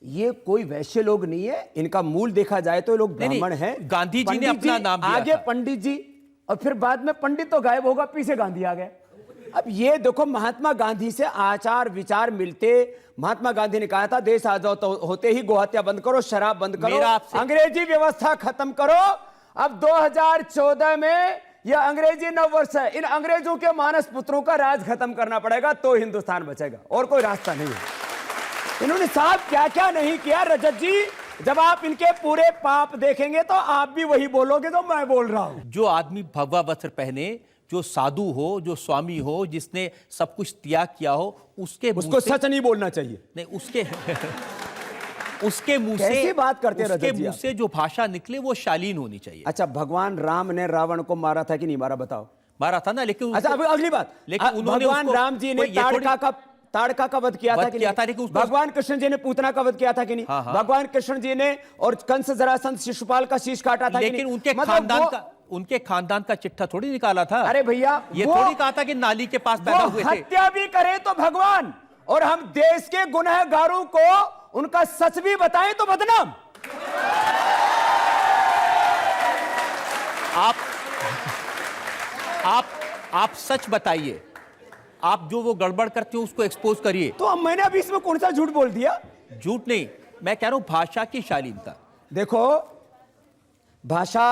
ये कोई वैश्य लोग नहीं है। इनका मूल देखा जाए तो लोग ब्राह्मण हैं। गांधी जी ने अपना नाम दिया आगे था। पंडित जी, और फिर बाद में पंडित तो गायब होगा, पीछे गांधी आ गए। अब ये देखो, महात्मा गांधी से आचार विचार मिलते। महात्मा गांधी ने कहा था देश आजाद होते ही गोहत्या बंद करो, शराब बंद करो, अंग्रेजी व्यवस्था खत्म करो। अब 2014 में यह अंग्रेजी नववर्ष है, इन अंग्रेजों के मानस पुत्रों का राज खत्म करना पड़ेगा तो हिंदुस्तान बचेगा, और कोई रास्ता नहीं है। इन्होंने साहब क्या क्या नहीं किया रजत जी। जब आप इनके पूरे पाप देखेंगे तो आप भी वही बोलोगे जो मैं बोल रहा हूं। जो आदमी भगवा वस्त्र पहने, जो साधु हो, जो स्वामी हो, जिसने सब कुछ त्याग किया हो, उसको सच नहीं बोलना चाहिए। नहीं, उसके मुंह से कैसी बात करते हैं रजत जी? उसके मुंह से जो भाषा निकले वो शालीन होनी चाहिए। अच्छा, भगवान राम ने रावण को मारा था कि नहीं मारा बताओ? मारा था ना, लेकिन अच्छा अब अगली बात, लेकिन भगवान राम जी ने ताड़का का वध किया था कि नहीं? भगवान कृष्ण जी ने पूतना का वध किया था कि नहीं? भगवान कृष्ण जी ने और कंस जरासंध शिशुपाल का शीश काटा था कि नहीं? लेकिन उनके खानदान का चिट्ठा थोड़ी निकाला था। अरे भैया, ये थोड़ी कहा था कि नाली के पास पैदा हुए थे। हत्या भी करे तो भगवान, और हम देश के गुनहगारों को उनका सच भी बताएं तो बदनाम। आप सच बताइए, आप जो वो गड़बड़ करते हो उसको एक्सपोज करिए। तो अब मैंने अभी इसमें कौन सा झूठ बोल दिया? झूठ नहीं, मैं कह रहा हूं भाषा की शालीनता। देखो, भाषा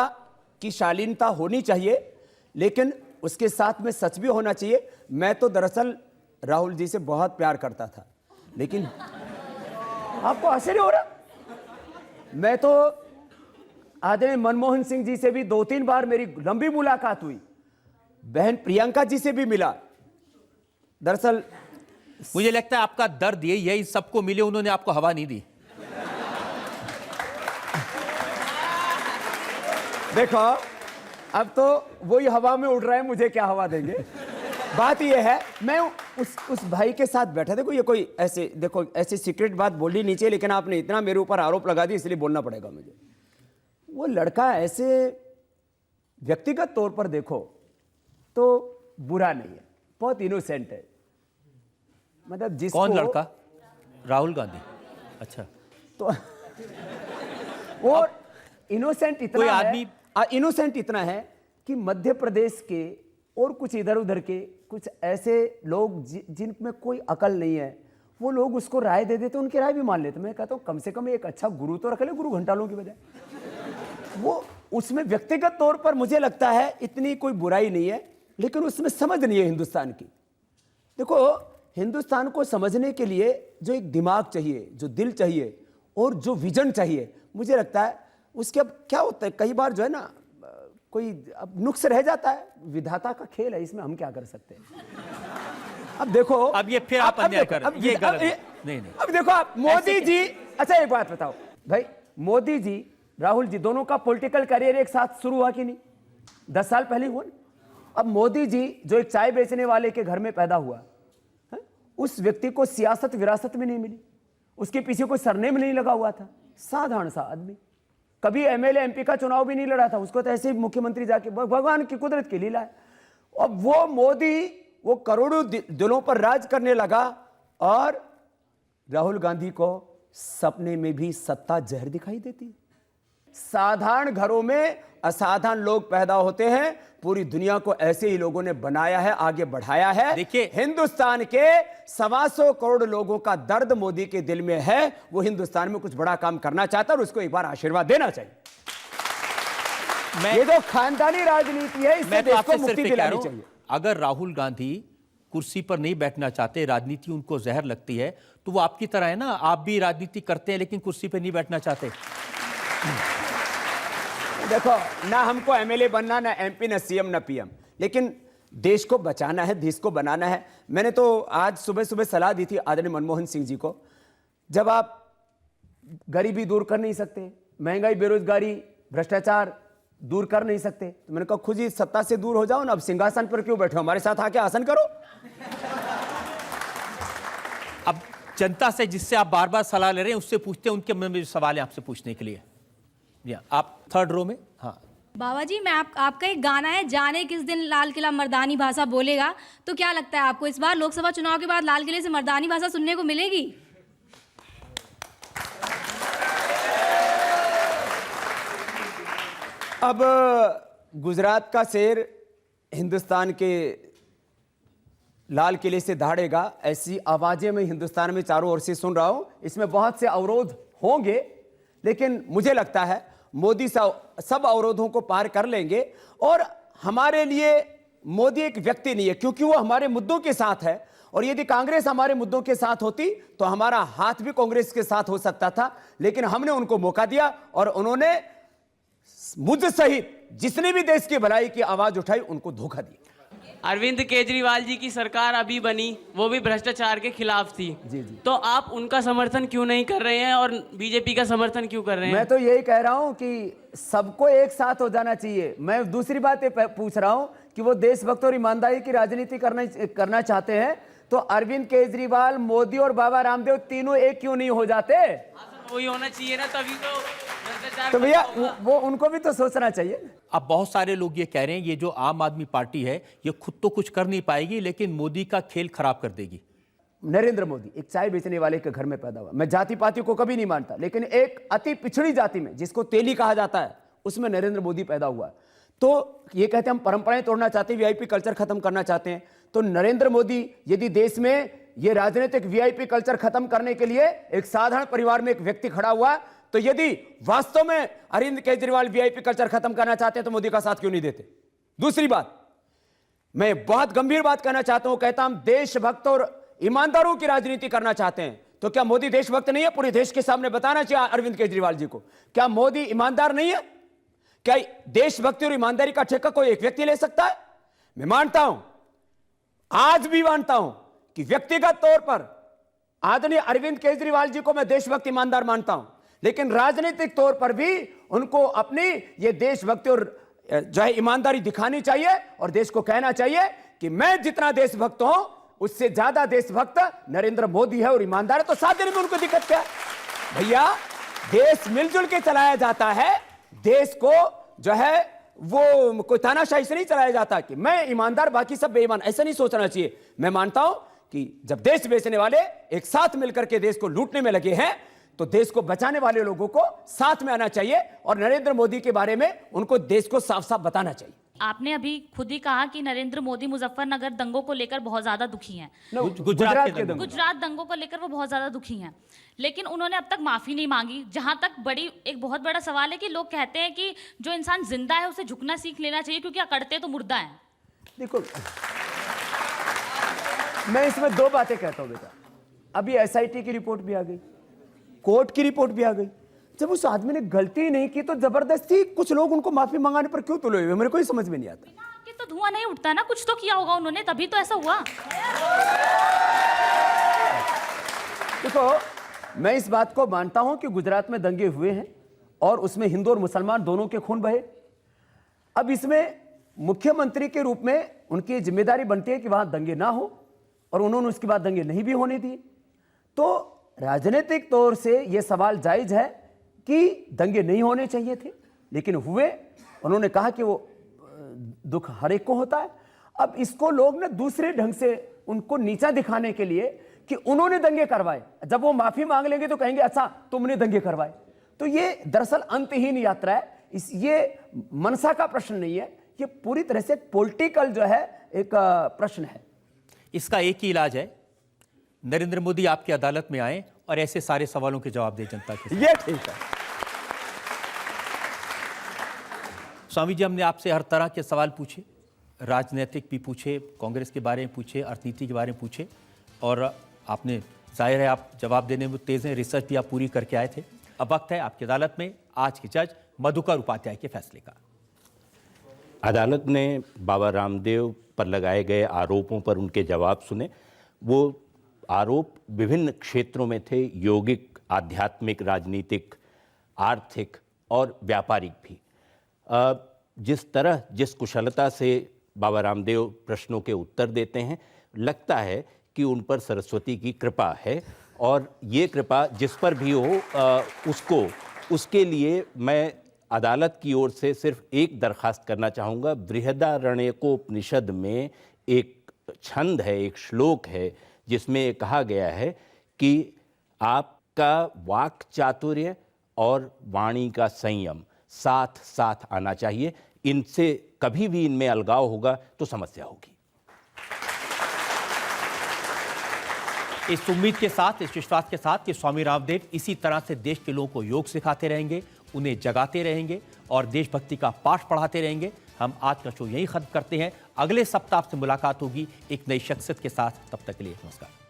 की शालीनता होनी चाहिए, लेकिन उसके साथ में सच भी होना चाहिए। मैं तो दरअसल राहुल जी से बहुत प्यार करता था, लेकिन आपको आश्चर्य हो रहा, मैं तो आदरणीय मनमोहन सिंह जी से भी 2-3 बार मेरी लंबी मुलाकात हुई, बहन प्रियंका जी से भी मिला। दरअसल मुझे लगता है आपका दर्द यही है, इन सबको मिले, उन्होंने आपको हवा नहीं दी। देखो, अब तो वही हवा में उड़ रहा है, मुझे क्या हवा देंगे। बात यह है, मैं उस भाई के साथ बैठा, देखो ये कोई ऐसे, देखो ऐसी सीक्रेट बात बोलनी नहीं चाहिए, लेकिन आपने इतना मेरे ऊपर आरोप लगा दिया इसलिए बोलना पड़ेगा मुझे। वो लड़का ऐसे व्यक्तिगत तौर पर देखो तो बुरा नहीं है, बहुत इनोसेंट है। मतलब जिसको कौन लड़का? राहुल गांधी? अच्छा, तो वो इनोसेंट इतना कोई है, आदमी इनोसेंट इतना है कि मध्य प्रदेश के और कुछ इधर उधर के कुछ ऐसे लोग जिनमें कोई अकल नहीं है, वो लोग उसको राय दे देते, उनकी राय भी मान लेते। मैं कहता हूँ कम से कम एक अच्छा गुरु तो रख ले, गुरु घंटालों की बजाय। वो उसमें व्यक्तिगत तौर पर मुझे लगता है इतनी कोई बुराई नहीं है, लेकिन उसमें समझ नहीं है हिंदुस्तान की। देखो, हिंदुस्तान को समझने के लिए जो एक दिमाग चाहिए, जो दिल चाहिए और जो विजन चाहिए, मुझे लगता है उसके अब क्या होता है, कई बार जो है ना कोई अब नुक्स रह जाता है। विधाता का खेल है, इसमें हम क्या कर सकते हैं। अब देखो, अब ये फिर आप अन्याय कर रहे हैं, ये गलत है। नहीं। अब देखो आप मोदी जी, अच्छा एक बात बताओ भाई, मोदी जी राहुल जी दोनों का पॉलिटिकल करियर एक साथ शुरू हुआ कि नहीं? 10 साल पहले हुआ ना। अब मोदी जी जो एक चाय बेचने वाले के घर में पैदा हुआ है, उस व्यक्ति को सियासत विरासत में नहीं मिली, उसके पीछे कोई सरनेम नहीं लगा हुआ था, साधारण सा आदमी, कभी एमएलए एमपी का चुनाव भी नहीं लड़ा था, उसको तो ऐसे ही मुख्यमंत्री जाके, भगवान की कुदरत की लीला है। अब वो मोदी वो करोड़ों दिलों पर राज करने लगा, और राहुल गांधी को सपने में भी सत्ता जहर दिखाई देती। साधारण घरों में असाधारण लोग पैदा होते हैं, पूरी दुनिया को ऐसे ही लोगों ने बनाया है, आगे बढ़ाया है। देखिए, हिंदुस्तान के 125 करोड़ लोगों का दर्द मोदी के दिल में है, वो हिंदुस्तान में कुछ बड़ा काम करना चाहता है और उसको एक बार आशीर्वाद देना चाहिए। ये जो खानदानी राजनीति है, इससे देश को मुक्ति दिलानी चाहिए। अगर राहुल गांधी कुर्सी पर नहीं बैठना चाहते, राजनीति उनको जहर लगती है, तो वो आपकी तरह है ना, आप भी राजनीति करते हैं लेकिन कुर्सी पर नहीं बैठना चाहते। देखो, ना हमको एमएलए बनना, ना एमपी, ना सीएम, ना पीएम, लेकिन देश को बचाना है, देश को बनाना है। मैंने तो आज सुबह सुबह सलाह दी थी आदरणीय मनमोहन सिंह जी को, जब आप गरीबी दूर कर नहीं सकते, महंगाई, बेरोजगारी, भ्रष्टाचार दूर कर नहीं सकते, तो मैंने कहा खुद ही सत्ता से दूर हो जाओ ना, अब सिंहासन पर क्यों बैठे हो, हमारे साथ आके आसन करो। अब जनता से जिससे आप बार बार सलाह ले रहे हैं, उससे पूछते हैं, उनके मन में सवाल है आपसे पूछने के लिए। या आप 3rd रो में। हाँ बाबा जी, मैं आपका एक गाना है, जाने किस दिन लाल किला मर्दानी भाषा बोलेगा, तो क्या लगता है आपको इस बार लोकसभा चुनाव के बाद लाल किले से मर्दानी भाषा सुनने को मिलेगी? अब गुजरात का शेर हिंदुस्तान के लाल किले से दहाड़ेगा, ऐसी आवाजें मैं हिंदुस्तान में चारों ओर से सुन रहा हूं। इसमें बहुत से अवरोध होंगे, लेकिन मुझे लगता है मोदी सब अवरोधों को पार कर लेंगे। और हमारे लिए मोदी एक व्यक्ति नहीं है, क्योंकि वो हमारे मुद्दों के साथ है, और यदि कांग्रेस हमारे मुद्दों के साथ होती तो हमारा हाथ भी कांग्रेस के साथ हो सकता था, लेकिन हमने उनको मौका दिया और उन्होंने मुझ सहित जिसने भी देश की भलाई की आवाज उठाई उनको धोखा दिया। अरविंद केजरीवाल जी की सरकार अभी बनी, वो भी भ्रष्टाचार के खिलाफ थी। जी जी। तो आप उनका समर्थन क्यों नहीं कर रहे हैं और बीजेपी का समर्थन क्यों कर रहे हैं? मैं तो यही कह रहा हूं कि सबको एक साथ हो जाना चाहिए। मैं दूसरी बात ये पूछ रहा हूं कि वो देशभक्त और ईमानदारी की राजनीति करना चाहते हैं, तो अरविंद केजरीवाल, मोदी और बाबा रामदेव तीनों एक क्यों नहीं हो जाते? वही होना चाहिए ना, तभी तो भ्रष्टाचार। तो भैया वो उनको भी तो सोचना चाहिए। अब बहुत सारे लोग ये कह रहे हैं, ये जो आम आदमी पार्टी है, ये खुद तो कुछ कर नहीं पाएगी, लेकिन मोदी का खेल खराब कर देगी। नरेंद्र मोदी एक चाय बेचने वाले के घर में पैदा हुआ। मैं जाति पाति को कभी नहीं मानता, लेकिन एक अति पिछड़ी जाति में, जिसको तेली कहा जाता है, उसमें नरेंद्र मोदी पैदा हुआ। तो ये कहते हैं हम परंपराएं तोड़ना चाहते हैं, वीआईपी कल्चर खत्म करना चाहते हैं। तो नरेंद्र मोदी यदि देश में ये राजनीतिक वीआईपी कल्चर खत्म करने के लिए एक साधारण परिवार में एक व्यक्ति खड़ा हुआ, तो यदि वास्तव में अरविंद केजरीवाल वीआईपी कल्चर खत्म करना चाहते हैं तो मोदी का साथ क्यों नहीं देते? दूसरी बात, मैं बहुत गंभीर बात कहना चाहता हूं, कहता हम देशभक्त और ईमानदारों की राजनीति करना चाहते हैं, तो क्या मोदी देशभक्त नहीं है? पूरे देश के सामने बताना चाहिए अरविंद केजरीवाल जी को, क्या मोदी ईमानदार नहीं है? क्या देशभक्ति और ईमानदारी का ठेका कोई एक व्यक्ति ले सकता है? मैं मानता हूं, आज भी मानता हूं कि व्यक्तिगत तौर पर आदरणीय अरविंद केजरीवाल जी को मैं देशभक्त ईमानदार मानता हूं, लेकिन राजनीतिक तौर पर भी उनको अपनी ये देशभक्ति और जो है ईमानदारी दिखानी चाहिए और देश को कहना चाहिए कि मैं जितना देशभक्त हूं उससे ज्यादा देशभक्त नरेंद्र मोदी है और ईमानदार है। तो साथ देने में उनको दिक्कत क्या है? भैया, देश मिलजुल के चलाया जाता है। देश को जो है वो कोई तानाशाही से नहीं चलाया जाता कि मैं ईमानदार बाकी सब बेईमान, ऐसा नहीं सोचना चाहिए। मैं मानता हूं कि जब देश बेचने वाले एक साथ मिलकर के देश को लूटने में लगे हैं तो देश को बचाने वाले लोगों को साथ में आना चाहिए और नरेंद्र मोदी के बारे में उनको देश को साफ साफ बताना चाहिए। आपने अभी खुद ही कहा कि नरेंद्र मोदी मुजफ्फरनगर दंगों को लेकर बहुत ज्यादा दुखी हैं। गुजरात के दंगों। गुजरात दंगों को लेकर वो बहुत ज्यादा दुखी हैं, लेकिन उन्होंने अब तक माफी नहीं मांगी। जहां तक एक बहुत बड़ा सवाल है कि लोग कहते हैं कि जो इंसान जिंदा है उसे झुकना सीख लेना चाहिए क्योंकि अकड़ते तो मुर्दा है। देखो, मैं इसमें दो बातें कहता हूं बेटा। अभी एसआईटी की रिपोर्ट भी आ गई, कोर्ट की रिपोर्ट भी आ गई। जब उस आदमी ने गलती नहीं की तो जबरदस्ती कुछ लोग उनको माफी मंगाने पर क्यों तुले हुए, मेरे को ही समझ में नहीं आता। कि तो धुआं नहीं उठता ना, कुछ तो किया होगा उन्होंने, तभी तो ऐसा हुआ। देखो, मैं इस बात को मानता हूं कि गुजरात में दंगे हुए हैं और उसमें हिंदू और मुसलमान दोनों के खून बहे। अब इसमें मुख्यमंत्री के रूप में उनकी जिम्मेदारी बनती है कि वहां दंगे ना हो, और उन्होंने उसके बाद दंगे नहीं भी होने दिए। तो राजनीतिक तौर से यह सवाल जायज है कि दंगे नहीं होने चाहिए थे, लेकिन हुए। उन्होंने कहा कि वो दुख हर एक को होता है। अब इसको लोग ना दूसरे ढंग से उनको नीचा दिखाने के लिए कि उन्होंने दंगे करवाए, जब वो माफी मांग लेंगे तो कहेंगे अच्छा तुमने दंगे करवाए। तो ये दरअसल अंतहीन यात्रा है। ये मनसा का प्रश्न नहीं है, ये पूरी तरह से पॉलिटिकल जो है एक प्रश्न है। इसका एक ही इलाज है, नरेंद्र मोदी आपकी अदालत में आए और ऐसे सारे सवालों के जवाब दे जनता के। ये ठीक है। स्वामी जी, हमने आपसे हर तरह के सवाल पूछे, राजनीतिक भी पूछे, कांग्रेस के बारे में पूछे, अर्थनीति के बारे में पूछे, और आपने, जाहिर है आप जवाब देने में तेज हैं, रिसर्च भी आप पूरी करके आए थे। अब वक्त है आपकी अदालत में आज के जज मधुकर उपाध्याय के फैसले का। अदालत ने बाबा रामदेव पर लगाए गए आरोपों पर उनके जवाब सुने। वो आरोप विभिन्न क्षेत्रों में थे, यौगिक, आध्यात्मिक, राजनीतिक, आर्थिक और व्यापारिक भी। जिस तरह, जिस कुशलता से बाबा रामदेव प्रश्नों के उत्तर देते हैं, लगता है कि उन पर सरस्वती की कृपा है, और ये कृपा जिस पर भी हो उसके लिए मैं अदालत की ओर से सिर्फ एक दरखास्त करना चाहूँगा। बृहदारण्यकोपनिषद में एक छंद है, एक श्लोक है, जिसमें कहा गया है कि आपका वाक चातुर्य और वाणी का संयम साथ साथ आना चाहिए। इनसे कभी भी इनमें अलगाव होगा तो समस्या होगी। इस उम्मीद के साथ, इस विश्वास के साथ कि स्वामी रामदेव इसी तरह से देश के लोगों को योग सिखाते रहेंगे, उन्हें जगाते रहेंगे और देशभक्ति का पाठ पढ़ाते रहेंगे, हम आज का शो यहीं खत्म करते हैं। अगले सप्ताह से मुलाकात होगी एक नई शख्सियत के साथ। तब तक के लिए नमस्कार।